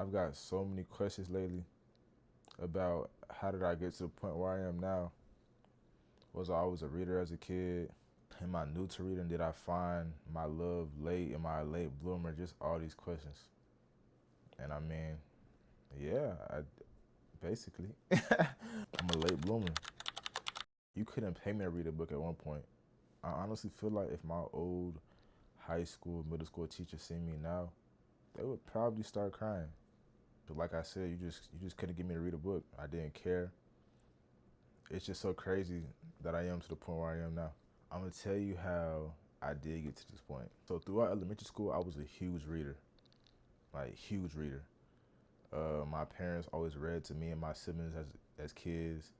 I've got so many questions lately about how did I get to the point where I am now. Was I always a reader as a kid? Am I new to reading? Did I find my love late? Am I a late bloomer? Just all these questions. And I mean, yeah, basically, I'm a late bloomer. You couldn't pay me to read a book at one point. I honestly feel like if my old high school, middle school teachers see me now, they would probably start crying. But like I said, you just couldn't get me to read a book. I didn't care. It's just so crazy that I am to the point where I am now. I'm gonna tell you how I did get to this point. So throughout elementary school, I was a huge reader, like huge reader. My parents always read to me and my siblings as kids.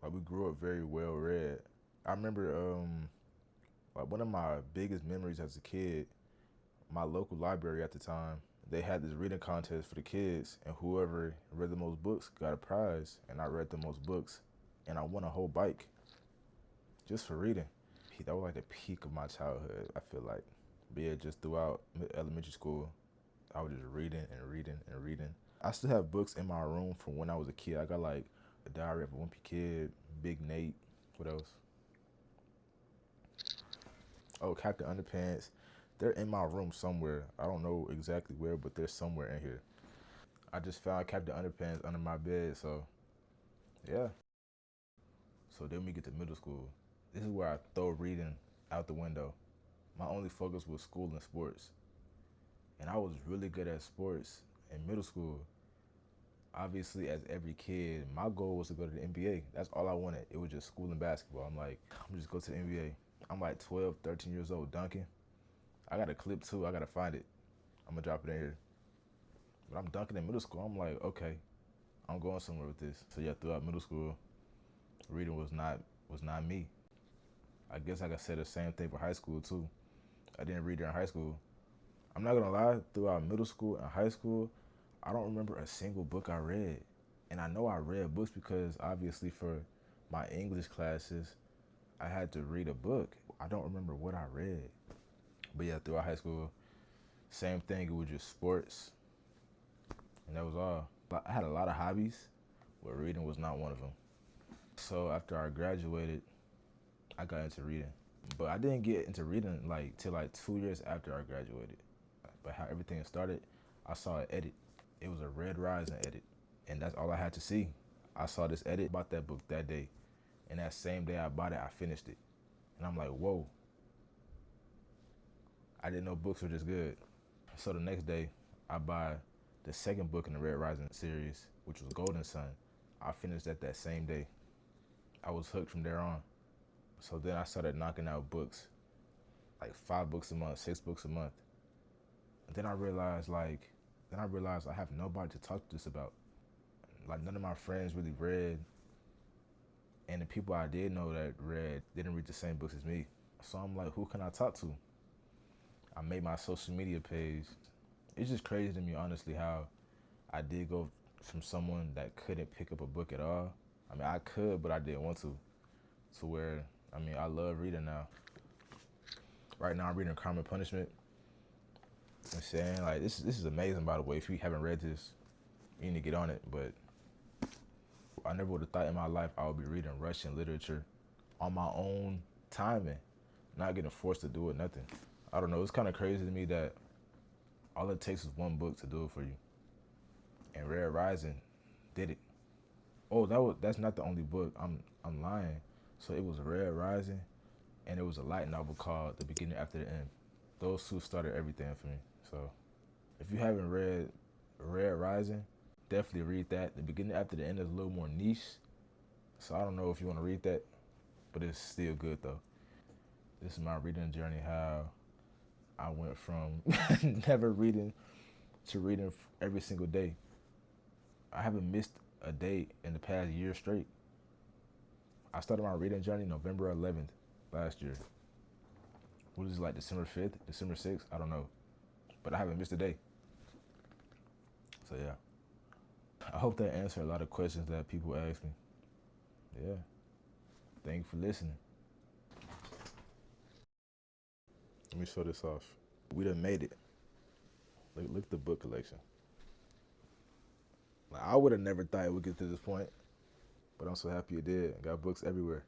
Like we grew up very well read. I remember like one of my biggest memories as a kid, my local library at the time, they had this reading contest for the kids, and whoever read the most books got a prize. And I read the most books, and I won a whole bike just for reading. That was like the peak of my childhood, I feel like. But yeah, just throughout elementary school, I was just reading and reading and reading. I still have books in my room from when I was a kid. I got like A Diary of a Wimpy Kid, Big Nate, what else? Oh, Captain Underpants. They're in my room somewhere. I don't know exactly where, but they're somewhere in here. I just found Captain Underpants under my bed, so yeah. So then we get to middle school. This is where I throw reading out the window. My only focus was school and sports. And I was really good at sports in middle school. Obviously, as every kid, my goal was to go to the NBA. That's all I wanted. It was just school and basketball. I'm like, I'm just go to the NBA. I'm like 12, 13 years old dunking. I got a clip too. I gotta find it. I'm gonna drop it in here. But I'm dunking in middle school. I'm like, okay, I'm going somewhere with this. So yeah, throughout middle school, reading was not me. I guess I could say the same thing for high school too. I didn't read during high school. I'm not gonna lie, throughout middle school and high school, I don't remember a single book I read. And I know I read books because obviously for my English classes, I had to read a book. I don't remember what I read. But yeah, throughout high school, same thing, it was just sports, and that was all. I had a lot of hobbies, but reading was not one of them. So after I graduated, I got into reading. But I didn't get into reading like till like 2 years after I graduated. But how everything started, I saw an edit. It was a Red Rising edit, and that's all I had to see. I saw this edit, bought that book that day, and that same day I bought it, I finished it. And I'm like, whoa. I didn't know books were this good. So the next day, I buy the second book in the Red Rising series, which was Golden Sun. I finished that same day. I was hooked from there on. So then I started knocking out books, like 5 books a month, 6 books a month. And then I realized I have nobody to talk to this about. Like none of my friends really read, and the people I did know that read didn't read the same books as me. So I'm like, who can I talk to? I made my social media page. It's just crazy to me, honestly, how I did go from someone that couldn't pick up a book at all. I mean, I could, but I didn't want to where, I mean, I love reading now. Right now, I'm reading Crime and Punishment. I'm saying, like, this is amazing, by the way. If you haven't read this, you need to get on it. But I never would have thought in my life I would be reading Russian literature on my own timing, not getting forced to do it, nothing. I don't know, it's kind of crazy to me that all it takes is one book to do it for you. And Red Rising did it. Oh, that's not the only book. I'm lying. So it was Red Rising, and it was a light novel called The Beginning After the End. Those two started everything for me. So if you haven't read Red Rising, definitely read that. The Beginning After the End is a little more niche, so I don't know if you want to read that, but it's still good though. This is my reading journey, how I went from never reading to reading every single day. I haven't missed a day in the past year straight. I started my reading journey November 11th last year. What is it, like December 5th, December 6th? I don't know. But I haven't missed a day. So yeah. I hope that answered a lot of questions that people ask me. Yeah. Thank you for listening. Let me show this off. We done made it. Look at the book collection. I would have never thought it would get to this point, but I'm so happy it did. Got books everywhere.